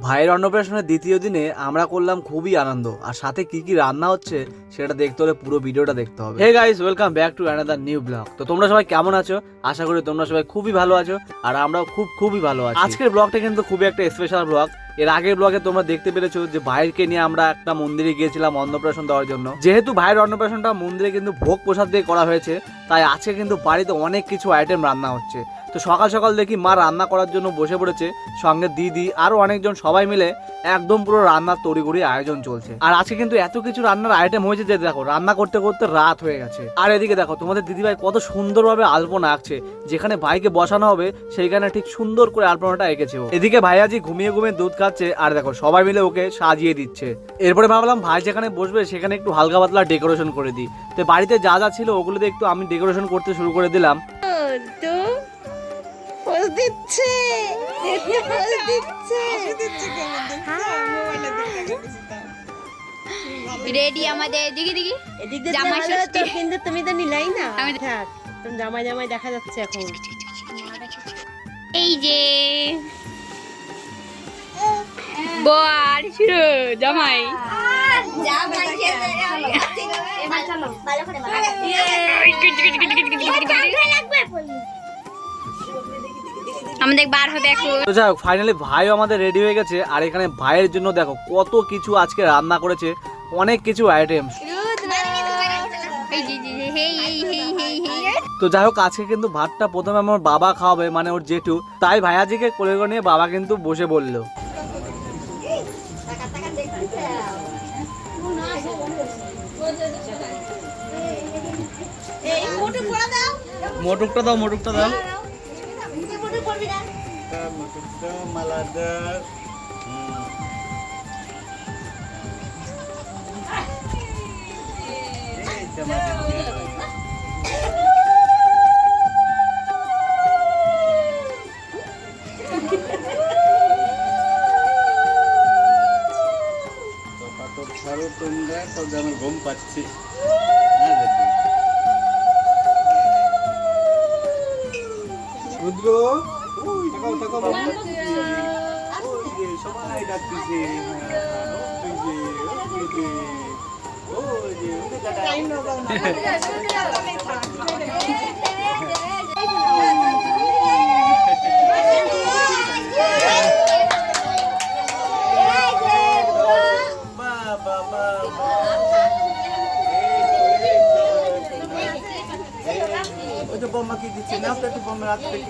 ভাইয়ের অন্নপ্রাশনের দ্বিতীয় দিনে আমরা করলাম খুবই আনন্দ, আর সাথে কি কি রান্না হচ্ছে সেটা দেখতে হলে পুরো ভিডিওটা দেখতে হবে। Hey guys, welcome back to another new blog. তো তোমরা সবাই কেমন আছো? আশা করি তোমরা সবাই খুবই ভালো আছো, আর আমরাও খুবই ভালো আছি। আজকের ব্লগটা কিন্তু খুবই একটা স্পেশাল ব্লগ। এর আগের ব্লগে তোমরা দেখতে পেরেছো যে ভাইকে নিয়ে আমরা একটা মন্দিরে গিয়েছিলাম অন্নপ্রাশন দেওয়ার জন্য। যেহেতু ভাইয়ের অন্নপ্রাশনটা মন্দিরে কিন্তু ভোগ প্রসাদ দিয়ে করা হয়েছে, তাই আজকে কিন্তু বাড়িতে অনেক কিছু আইটেম রান্না হচ্ছে। তো সকাল সকাল দেখি মা রান্না করার জন্য বসে পড়েছে, সঙ্গে দিদি আরো অনেকজন, সবাই মিলে একদম পুরো রান্নার তড়িঘড়ি আয়োজন চলছে। আর আজকে কিন্তু এত কিছু রান্নার আইটেম হয়েছে যে দেখো রান্না করতে করতে রাত হয়ে গেছে। আর এদিকে দেখো তোমাদের দিদিভাই কত সুন্দরভাবে আলপনা আঁকছে, যেখানে ভাইকে বসানো হবে সেইখানে ঠিক সুন্দর করে আলপনাটা এঁকেছে ও। এদিকে ভাইয়াজি ঘুমিয়ে ঘুমিয়ে দুধ খাচ্ছে, আর দেখো সবাই মিলে ওকে সাজিয়ে দিচ্ছে। এরপরে ভাবলাম ভাই যেখানে বসবে সেখানে একটু হালকা পাতলা ডেকোরেশন করে দিই। তো বাড়িতে যা যা ছিল ওগুলোতে একটু আমি ডেকোরেশন করতে শুরু করে দিলাম। রেডি আমাদের এদিকে জামাই ষষ্ঠী, কিন্তু তুমি তো নিলাই না। থাক, তুমি জামাই জামাই দেখা যাচ্ছে এখন। এই যে বর শুরু জামাই আমাদের বার হবে এখন। তো যাই হোক, ফাইনালি ভাইও আমাদের রেডি হয়ে গেছে। আর এখানে ভাইয়ের জন্য দেখো কত কিছু আজকে রান্না করেছে, অনেক কিছু আইটেম। তো যাই হোক, আজকে কিন্তু ভাতটা প্রথমে আমার বাবা খাওয়াবে, মানে ওর জেঠু। তাই ভাইয়াজিকে কোলে করে নিয়ে বাবা কিন্তু বসে বললো। মোটুকটা দাও, মোটুকটা দাও। ঘুম পাচ্ছি। রুদ্র সবাই ডাকতেছে। বোমা কি দিচ্ছে না? একটু বোমা রাত থেকে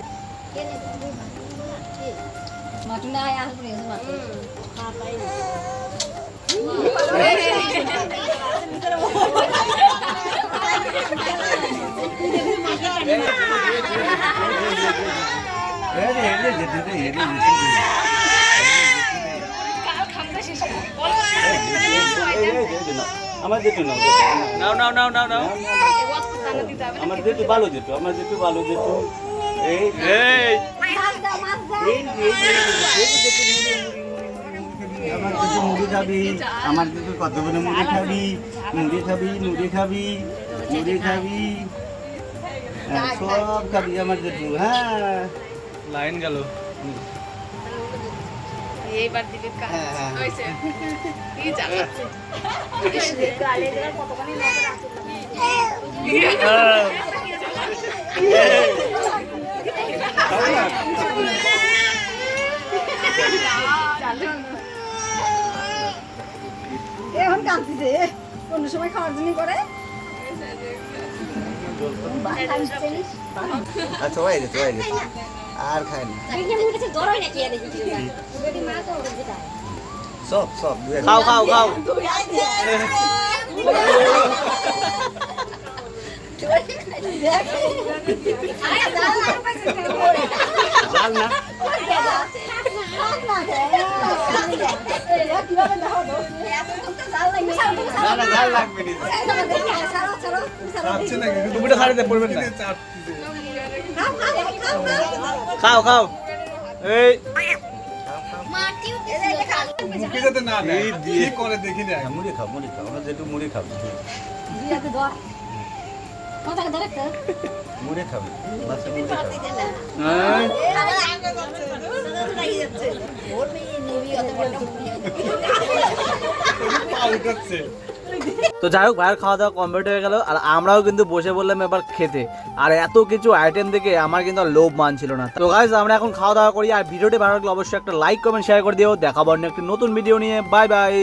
আমার যেটু নাও, নাও নাও নাও নাও। আমার যেটু ভালো, যেটু আমার যেটু ভালো, যেটু এই এই আমার যেটু মুড়ি খাবি, আমার যেটু কত বড় মুড়ি খাবি, মুড়ি খাবি, মুড়ি খাবি, মুড়ি খাবি, সব খাবি আমার যেটু। হ্যাঁ, লাইন গেল। এইবার দিবি হইছে কি জানাচ্ছে গালে দেওয়ার কতখানি নজর আছে। এখন কাঁদতেছে, কোন সময় খাওয়ার জন্য করে। আচ্ছা ওই রে, ওই রে, আর খাই না। সব সব খাও খাও খাও। জাল না জাল লাগবে না। খাও খাও। এই মুড়ি খাও, মুড়ি খাও, আমরা যেটু মুড়ি খাবো। মুড়ি খাবে, তো যাই হোক, ভাইয়ের খাওয়া দাওয়া কমপ্লিট হয়ে গেল আর আমরাও কিন্তু বসে বললাম এবার খেতে। আর এত কিছু আইটেম দেখে আমার কিন্তু আর লোভ মানছিল না। তো গাইস, আমরা এখন খাওয়া দাওয়া করি। আর ভিডিওটি ভালো লাগলে অবশ্যই একটা লাইক কমেন্ট শেয়ার করে দিও। দেখাবো অন্য একটি নতুন ভিডিও নিয়ে। Bye bye.